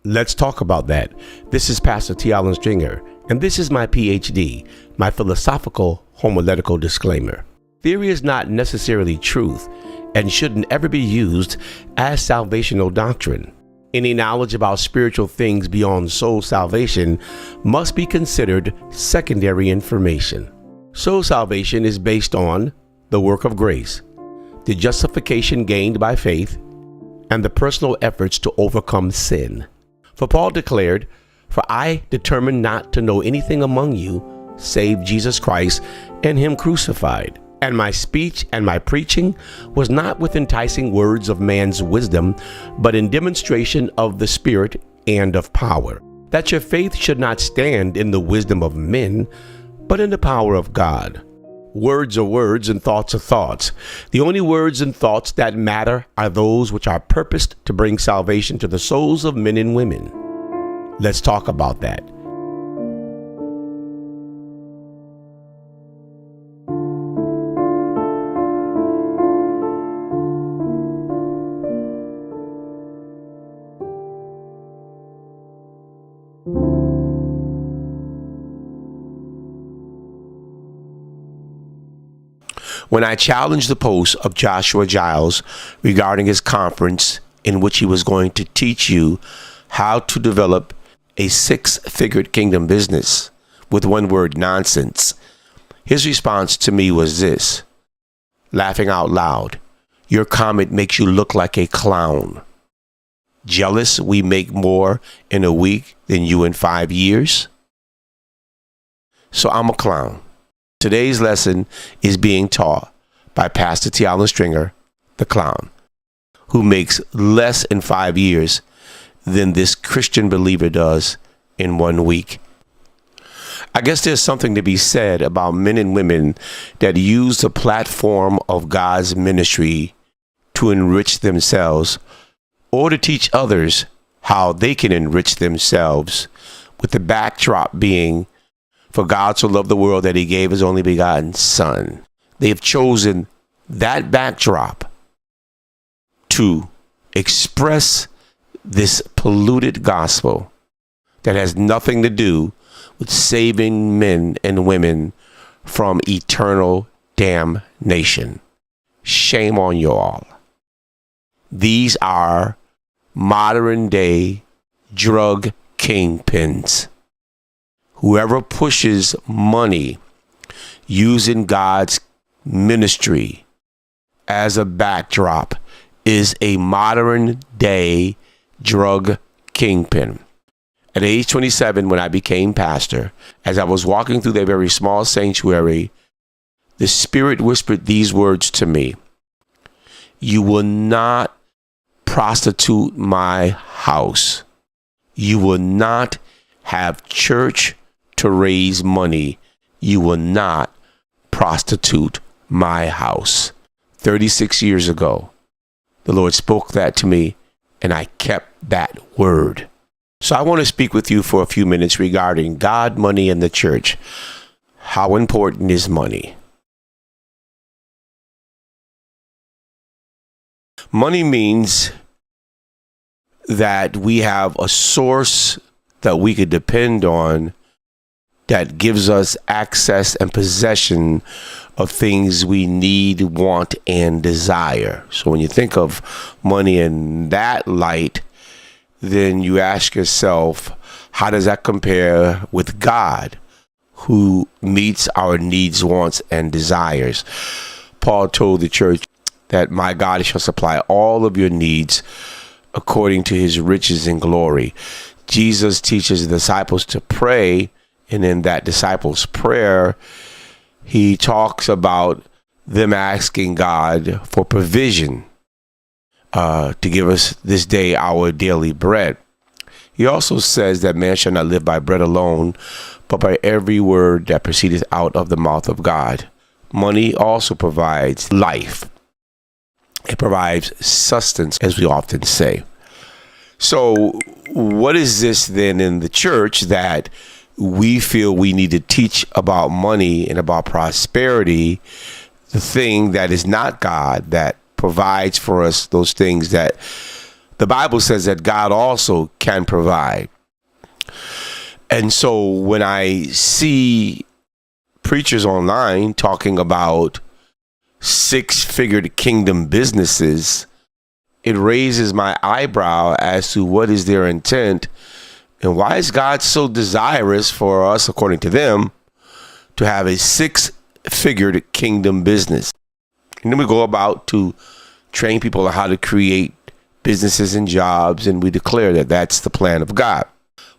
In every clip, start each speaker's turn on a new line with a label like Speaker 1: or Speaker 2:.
Speaker 1: Let's talk about that. This is Pastor T. Allen Stringer, and this is my PhD, my philosophical homiletical disclaimer. Theory is not necessarily truth and shouldn't ever be used as salvational doctrine. Any knowledge about spiritual things beyond soul salvation must be considered secondary information. Soul salvation is based on the work of grace, the justification gained by faith, and the personal efforts to overcome sin. For Paul declared, "For I determined not to know anything among you save Jesus Christ and him crucified. And my speech and my preaching was not with enticing words of man's wisdom, but in demonstration of the Spirit and of power, that your faith should not stand in the wisdom of men, but in the power of God." Words are words and thoughts are thoughts. The only words and thoughts that matter are those which are purposed to bring salvation to the souls of men and women. Let's talk about that. When I challenged the post of Joshua Giles regarding his conference in which he was going to teach you how to develop a six-figure kingdom business with one word, nonsense, his response to me was this, laughing out loud, "Your comment makes you look like a clown. Jealous we make more in a week than you in 5 years?" So I'm a clown. Today's lesson is being taught by Pastor T. Allen Stringer, the clown, who makes less in 5 years than this Christian believer does in 1 week. I guess there's something to be said about men and women that use the platform of God's ministry to enrich themselves or to teach others how they can enrich themselves, with the backdrop being, "For God so loved the world that he gave his only begotten Son." They've chosen that backdrop to express this polluted gospel that has nothing to do with saving men and women from eternal damnation. Shame on you all. These are modern day drug kingpins. Whoever pushes money using God's ministry as a backdrop is a modern day drug kingpin. At age 27, when I became pastor, as I was walking through that very small sanctuary, the Spirit whispered these words to me: "You will not prostitute my house. You will not have church to raise money. You will not prostitute my house." 36 years ago, the Lord spoke that to me, and I kept that word. So I want to speak with you for a few minutes regarding God, money, and the church. How important is money? Money means that we have a source that we could depend on that gives us access and possession of things we need, want, and desire. So when you think of money in that light, then you ask yourself, how does that compare with God, who meets our needs, wants, and desires? Paul told the church that my God shall supply all of your needs according to his riches and glory. Jesus teaches the disciples to pray, and in that disciples' prayer, he talks about them asking God for provision to give us this day our daily bread. He also says that man shall not live by bread alone, but by every word that proceedeth out of the mouth of God. Money also provides life. It provides sustenance, as we often say. So what is this then in the church that we feel we need to teach about money and about prosperity, the thing that is not God, that provides for us those things that the Bible says that God also can provide. And so when I see preachers online talking about six-figure kingdom businesses, it raises my eyebrow as to what is their intent and why is God so desirous for us, according to them, to have a six-figure kingdom business. And then we go about to train people on how to create businesses and jobs, and we declare that that's the plan of God.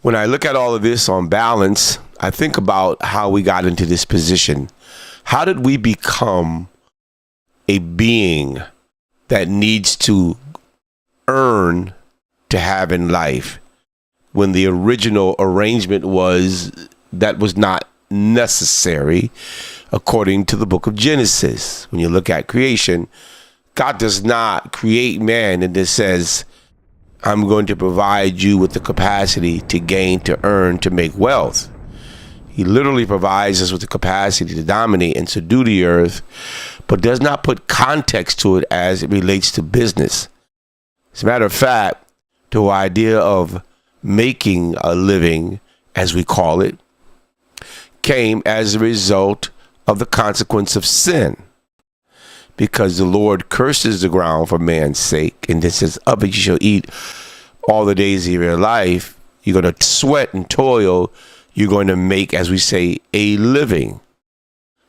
Speaker 1: When I look at all of this on balance, I think about how we got into this position. How did we become a being that needs to earn to have in life when the original arrangement was that was not necessary according to the book of Genesis? When you look at creation, God does not create man and it says, I'm going to provide you with the capacity to gain, to earn, to make wealth. He literally provides us with the capacity to dominate and subdue the earth, but does not put context to it as it relates to business. As a matter of fact, the idea of making a living, as we call it, came as a result of the consequence of sin. Because the Lord curses the ground for man's sake, and it says, of it you shall eat all the days of your life. You're going to sweat and toil. You're going to make, as we say, a living.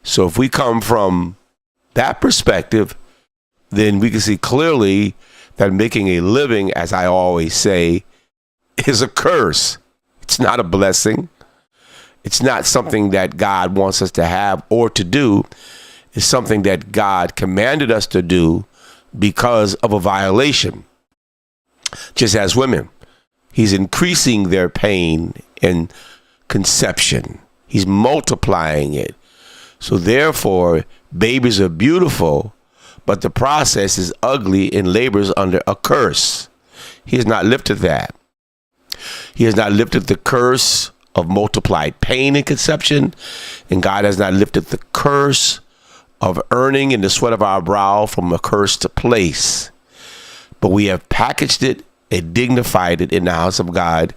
Speaker 1: So if we come from that perspective, then we can see clearly that making a living, as I always say, is a curse. It's not a blessing. It's not something that God wants us to have or to do. It's something that God commanded us to do because of a violation. Just as women, he's increasing their pain in conception. He's multiplying it. So therefore, babies are beautiful, but the process is ugly and labors under a curse. He has not lifted that. He has not lifted the curse of multiplied pain in conception, and God has not lifted the curse of earning in the sweat of our brow from a cursed place. But we have packaged it and dignified it in the house of God,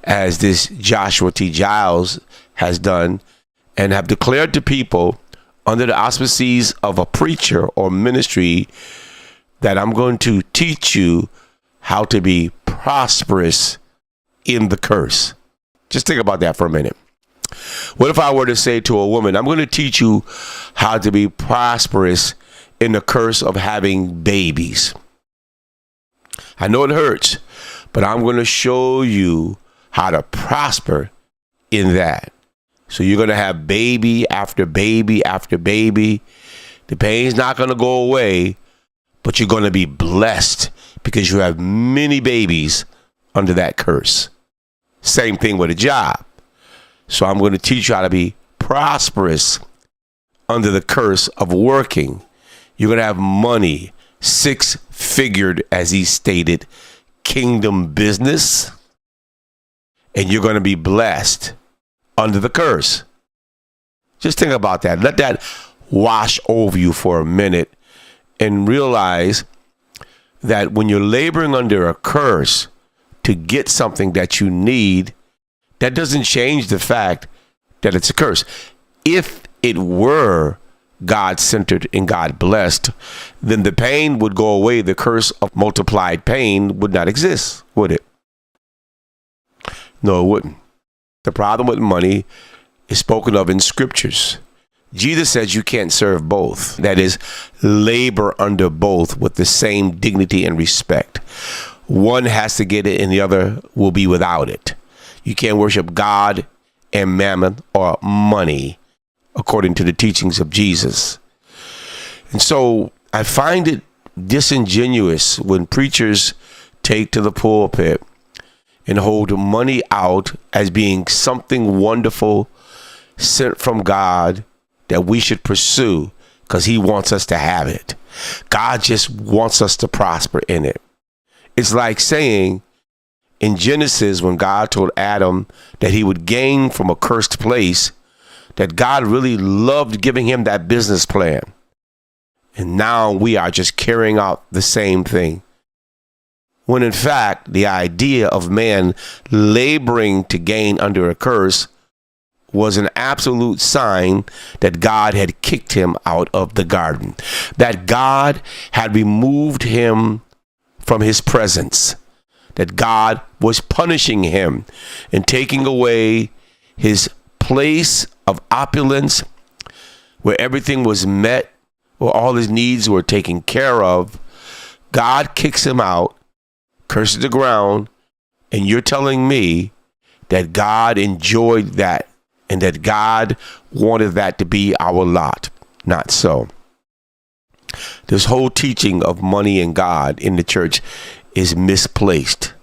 Speaker 1: as this Joshua T. Giles has done, and have declared to people under the auspices of a preacher or ministry that I'm going to teach you how to be prosperous in the curse. Just think about that for a minute. What if I were to say to a woman, I'm going to teach you how to be prosperous in the curse of having babies. I know it hurts, but I'm going to show you how to prosper in that. So you're going to have baby after baby after baby. The pain's not going to go away, but you're going to be blessed because you have many babies under that curse. Same thing with a job. So I'm going to teach you how to be prosperous under the curse of working. You're going to have money, six-figured, as he stated, kingdom business, and you're going to be blessed under the curse. Just think about that. Let that wash over you for a minute and realize that when you're laboring under a curse to get something that you need, that doesn't change the fact that it's a curse. If it were God-centered and God-blessed, then the pain would go away. The curse of multiplied pain would not exist, would it? No, it wouldn't. The problem with money is spoken of in scriptures. Jesus says you can't serve both. That is, labor under both with the same dignity and respect. One has to get it and the other will be without it. You can't worship God and mammon or money according to the teachings of Jesus. And so I find it disingenuous when preachers take to the pulpit and hold money out as being something wonderful sent from God that we should pursue because he wants us to have it. God just wants us to prosper in it. It's like saying in Genesis, when God told Adam that he would gain from a cursed place, that God really loved giving him that business plan. And now we are just carrying out the same thing. when in fact the idea of man laboring to gain under a curse was an absolute sign that God had kicked him out of the garden, that God had removed him from his presence, that God was punishing him and taking away his place of opulence, where everything was met, where all his needs were taken care of. God kicks him out, curses the ground, and you're telling me that God enjoyed that and that God wanted that to be our lot. Not so. This whole teaching of money and God in the church is misplaced.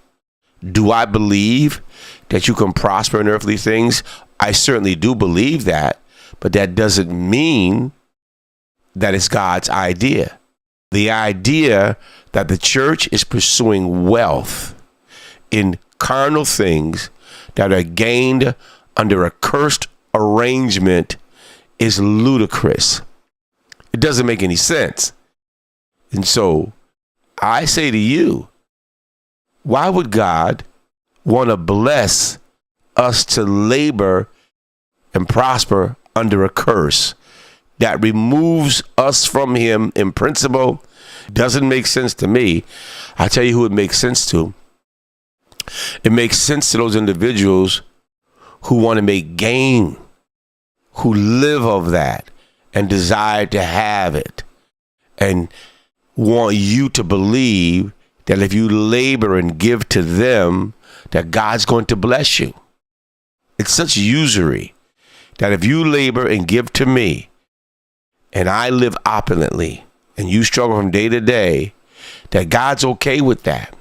Speaker 1: Do I believe that you can prosper in earthly things? I certainly do believe that, but that doesn't mean that it's God's idea. The idea that the church is pursuing wealth in carnal things that are gained under a cursed arrangement is ludicrous. It doesn't make any sense. And so I say to you, why would God want to bless us to labor and prosper under a curse that removes us from him in principle? Doesn't make sense to me. I tell you who it makes sense to. It makes sense to those individuals who want to make gain, who live of that and desire to have it, and want you to believe that if you labor and give to them, that God's going to bless you. It's such usury that if you labor and give to me, and I live opulently, and you struggle from day to day, that God's okay with that.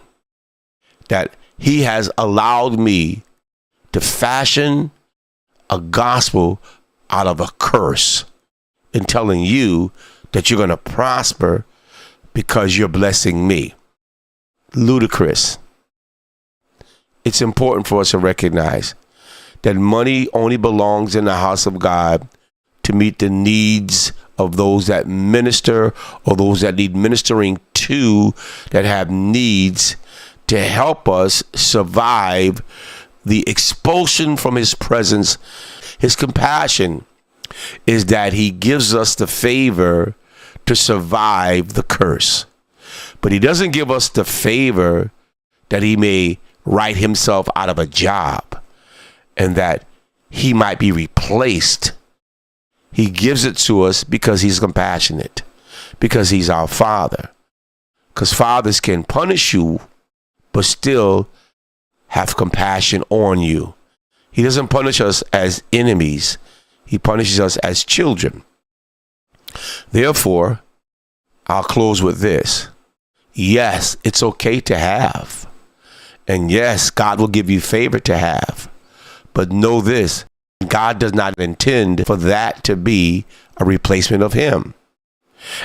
Speaker 1: That he has allowed me to fashion a gospel out of a curse and telling you that you're going to prosper because you're blessing me. Ludicrous. It's important for us to recognize that money only belongs in the house of God to meet the needs of those that minister or those that need ministering to, that have needs to help us survive the expulsion from his presence. His compassion is that he gives us the favor to survive the curse. But he doesn't give us the favor that he may write himself out of a job and that he might be replaced. He gives it to us because he's compassionate, because he's our Father. Because fathers can punish you, but still have compassion on you. He doesn't punish us as enemies. He punishes us as children. Therefore, I'll close with this. Yes, it's okay to have. And yes, God will give you favor to have. But know this, God does not intend for that to be a replacement of him.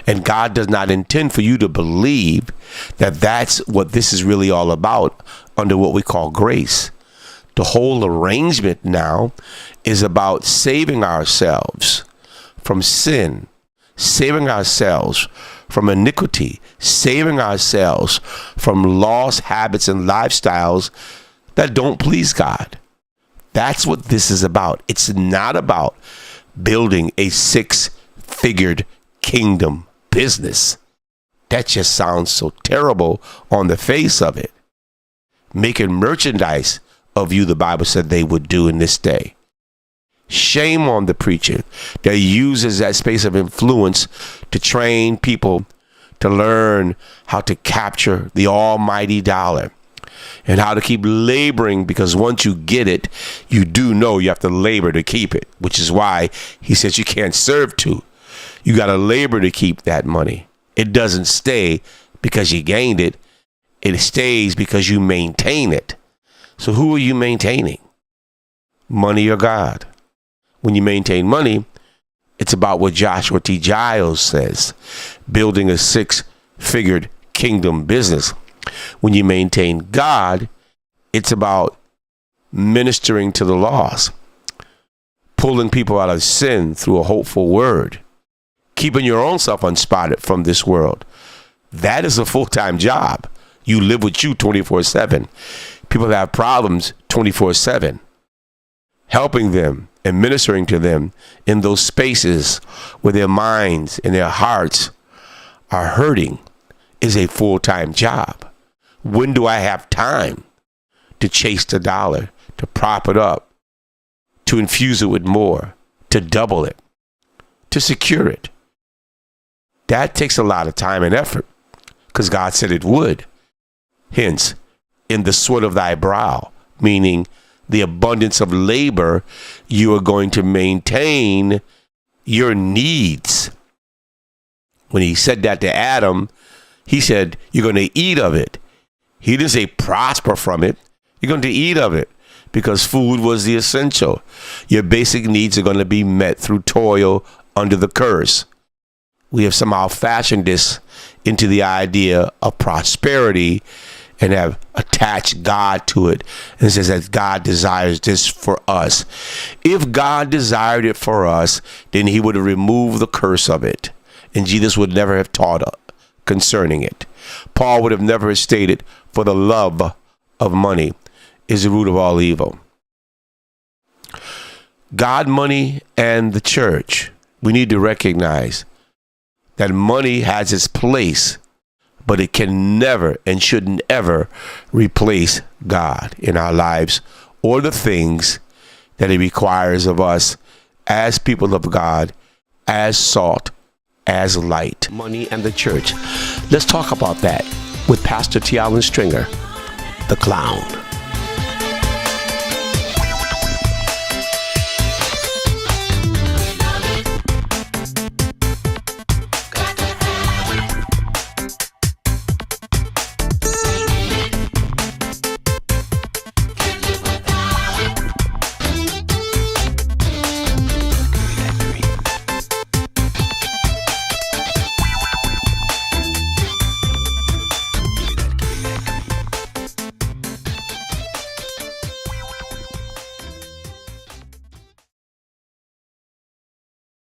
Speaker 1: And God does not intend for you to believe that that's what this is really all about under what we call grace. The whole arrangement now is about saving ourselves from sin, saving ourselves from iniquity, saving ourselves from lost habits and lifestyles that don't please God. That's what this is about. It's not about building a six-figured kingdom business. That just sounds so terrible on the face of it. Making merchandise of you, the Bible said they would do in this day. Shame on the preacher that uses that space of influence to train people to learn how to capture the almighty dollar and how to keep laboring, because once you get it, you do know you have to labor to keep it, which is why he says you can't serve two. You got to labor to keep that money. It doesn't stay because you gained it. It stays because you maintain it. So who are you maintaining? Money or God? When you maintain money, it's about what Joshua T. Giles says, building a six-figured kingdom business. When you maintain God, it's about ministering to the lost, pulling people out of sin through a hopeful word, keeping your own self unspotted from this world. That is a full-time job. You live with you 24/7. People have problems 24/7. Helping them and ministering to them in those spaces where their minds and their hearts are hurting is a full-time job. When do I have time to chase the dollar, to prop it up, to infuse it with more, to double it, to secure it? That takes a lot of time and effort because God said it would. Hence, in the sweat of thy brow, meaning the abundance of labor, you are going to maintain your needs. When he said that to Adam, he said, you're going to eat of it. He didn't say prosper from it. You're going to eat of it because food was the essential. Your basic needs are going to be met through toil under the curse. We have somehow fashioned this into the idea of prosperity and have attached God to it and says that God desires this for us. If God desired it for us, then he would have removed the curse of it. And Jesus would never have taught concerning it. Paul would have never stated, for the love of money is the root of all evil. God, money, and the church. We need to recognize that money has its place, but it can never and shouldn't ever replace God in our lives or the things that he requires of us as people of God, as salt, as light. Money and the church. Let's talk about that with Pastor T. Allen Stringer, the clown.